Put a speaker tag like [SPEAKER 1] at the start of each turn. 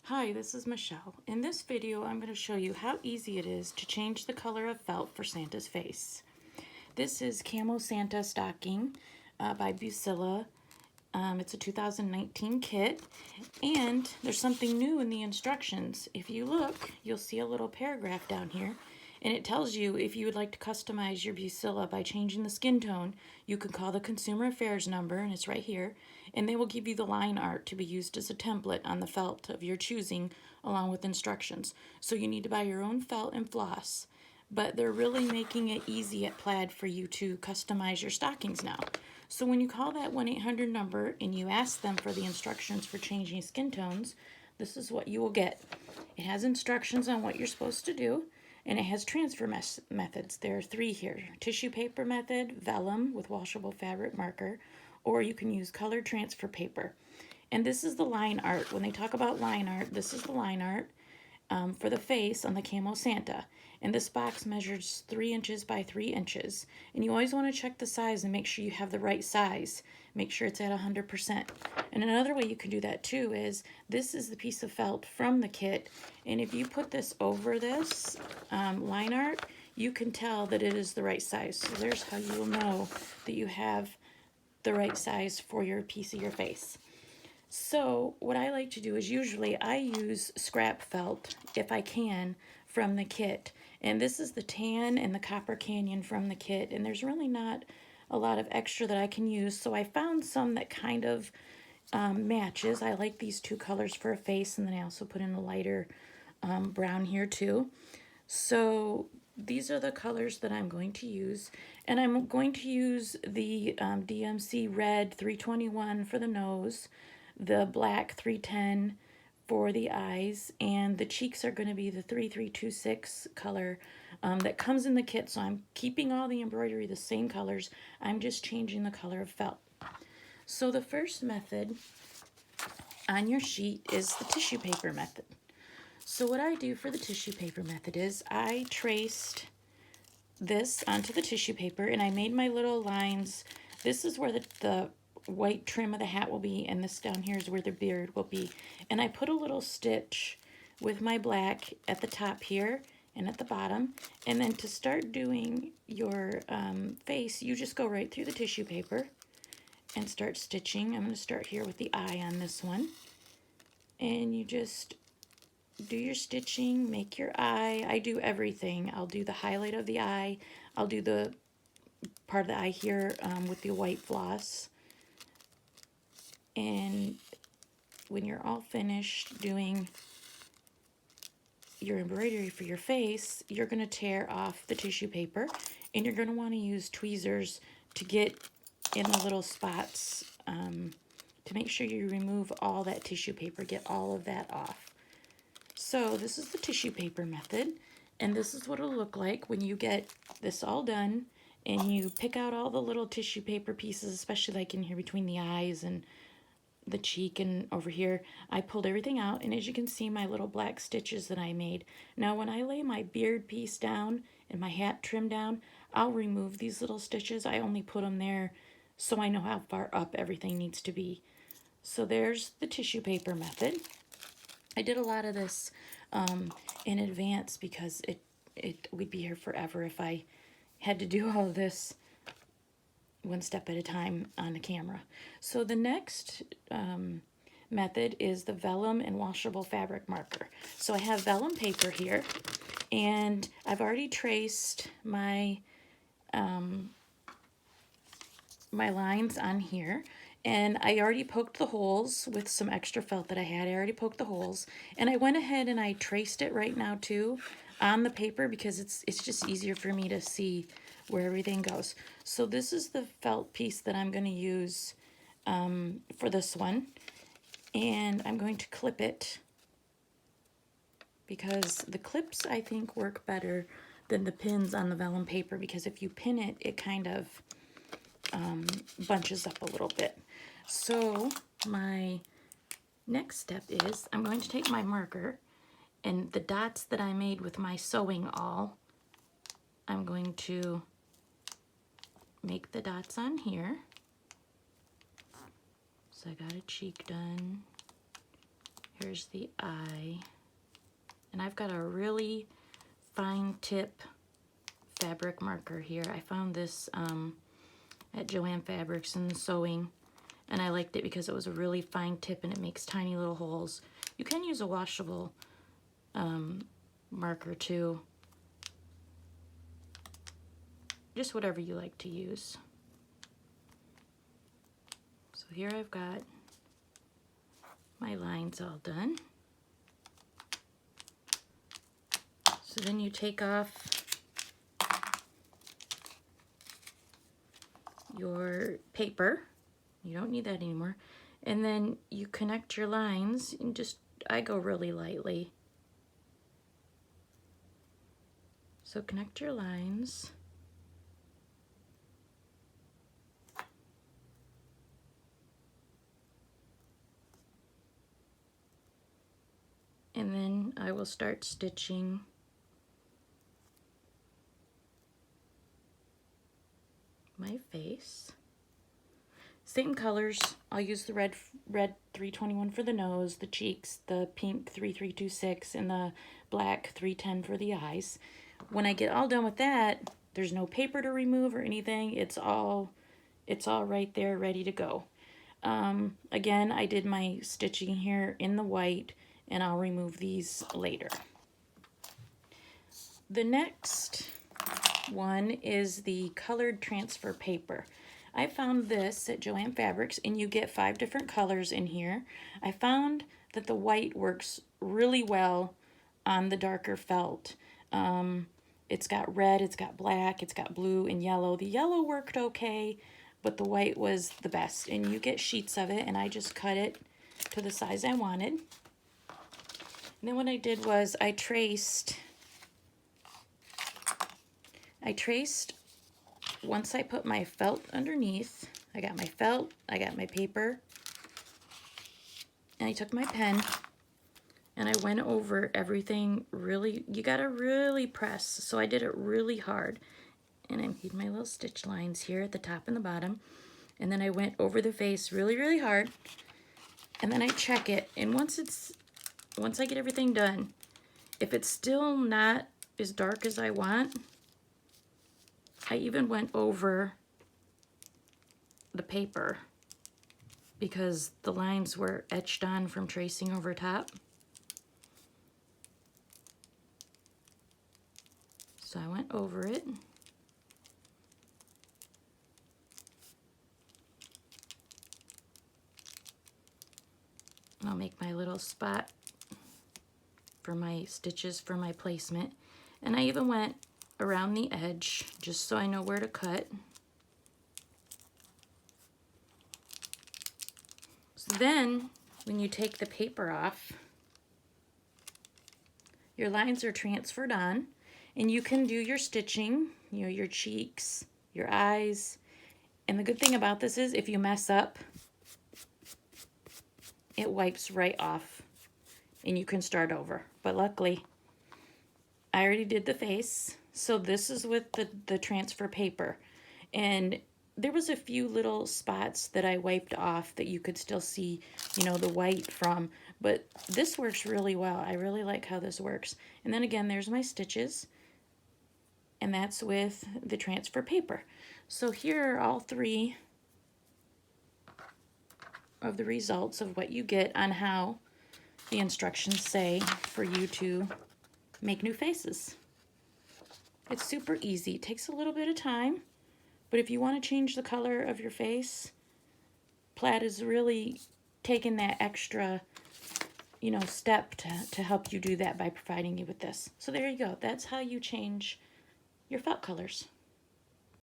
[SPEAKER 1] Hi, this is Michelle. In this video, I'm going to show you how easy it is to change the color of felt for Santa's face. This is Camo Santa Stocking by Bucilla. It's a 2019 kit, and there's something new in the instructions. If you look, you'll see a little paragraph down here, and it tells you if you would like to customize your Bucilla by changing the skin tone, you can call the Consumer Affairs number, and it's right here, and they will give you the line art to be used as a template on the felt of your choosing along with instructions. So you need to buy your own felt and floss, but they're really making it easy at Plaid for you to customize your stockings now. So when you call that 1-800 number and you ask them for the instructions for changing skin tones, this is what you will get. It has instructions on what you're supposed to do, and it has transfer methods. There are 3 here. Tissue paper method, vellum with washable fabric marker, or you can use colored transfer paper. And this is the line art. When they talk about line art, this is the line art for the face on the Camo Santa. And this box measures 3 inches by 3 inches. And you always want to check the size and make sure you have the right size. Make sure it's at 100%. And another way you can do that too is, this is the piece of felt from the kit. And if you put this over this line art, you can tell that it is the right size. So there's how you will know that you have the right size for your piece of your face. So what I like to do is, usually I use scrap felt if I can from the kit. And this is the tan and the copper canyon from the kit. And there's really not a lot of extra that I can use. So I found some that kind of matches. I like these 2 colors for a face. And then I also put in a lighter brown here too. So these are the colors that I'm going to use. And I'm going to use the DMC red 321 for the nose, the black 310 for the eyes, and the cheeks are going to be the 3326 color that comes in the kit. So I'm keeping all the embroidery the same colors. I'm just changing the color of felt. So the first method on your sheet is the tissue paper method. So what I do for the tissue paper method is, I traced this onto the tissue paper and I made my little lines. This is where the white trim of the hat will be, and this down here is where the beard will be. And I put a little stitch with my black at the top here and at the bottom. And then to start doing your face, you just go right through the tissue paper and start stitching. I'm going to start here with the eye on this one. And you just do your stitching, make your eye. I do everything. I'll do the highlight of the eye. I'll do the part of the eye here with the white floss. And when you're all finished doing your embroidery for your face, you're going to tear off the tissue paper, and you're going to want to use tweezers to get in the little spots to make sure you remove all that tissue paper, get all of that off. So this is the tissue paper method, and this is what it'll look like when you get this all done and you pick out all the little tissue paper pieces, especially like in here between the eyes and the cheek and over here. I pulled everything out, and as you can see, my little black stitches that I made. Now when I lay my beard piece down and my hat trim down, I'll remove these little stitches. I only put them there so I know how far up everything needs to be. So there's the tissue paper method. I did a lot of this in advance because we'd be here forever if I had to do all of this one step at a time on the camera. So the next method is the vellum and washable fabric marker. So I have vellum paper here, and I've already traced my my lines on here. And I already poked the holes with some extra felt that I had. I already poked the holes. And I went ahead and I traced it right now too on the paper because it's just easier for me to see where everything goes. So this is the felt piece that I'm going to use for this one. And I'm going to clip it because the clips, I think, work better than the pins on the vellum paper, because if you pin it, it kind of bunches up a little bit. So my next step is, I'm going to take my marker and the dots that I made with my sewing awl, I'm going to make the dots on here. So I got a cheek done. Here There's the eye. And I've got a really fine tip fabric marker here. I found this at Joann Fabrics in the sewing, and I liked it because it was a really fine tip and it makes tiny little holes. You can use a washable marker too. Just whatever you like to use. So here I've got my lines all done. So then you take off your paper. You don't need that anymore. And then you connect your lines and just, I go really lightly. So connect your lines. And then I will start stitching my face. Same colors. I'll use the red 321 for the nose, the cheeks, the pink 3326, and the black 310 for the eyes. When I get all done with that, there's no paper to remove or anything. It's all right there, ready to go. Again, I did my stitching here in the white, and I'll remove these later. The next one is the colored transfer paper. I found this at Joann Fabrics, and you get 5 different colors in here. I found that the white works really well on the darker felt. It's got red, it's got black, it's got blue and yellow. The yellow worked okay, but the white was the best. And you get sheets of it, and I just cut it to the size I wanted. And then what I did was I traced once I put my felt underneath. I got my felt, I got my paper, and I took my pen and I went over everything really. You gotta really press, so I did it really hard. And I made my little stitch lines here at the top and the bottom. And then I went over the face really, really hard. And then I check it, and once I get everything done, if it's still not as dark as I want, I even went over the paper because the lines were etched on from tracing over top. So I went over it. And I'll make my little spot for my stitches for my placement. And I even went around the edge just so I know where to cut. So then when you take the paper off, your lines are transferred on, and you can do your stitching, you know, your cheeks, your eyes. And the good thing about this is if you mess up, it wipes right off and you can start over. But luckily, I already did the face. So this is with the transfer paper. And there was a few little spots that I wiped off that you could still see, you know, the white from. But this works really well. I really like how this works. And then again, there's my stitches. And that's with the transfer paper. So here are all 3 of the results of what you get on how the instructions say for you to make new faces. It's super easy. It takes a little bit of time, but if you want to change the color of your face, Plaid is really taking that extra, you know, step to help you do that by providing you with this. So there you go. That's how you change your felt colors.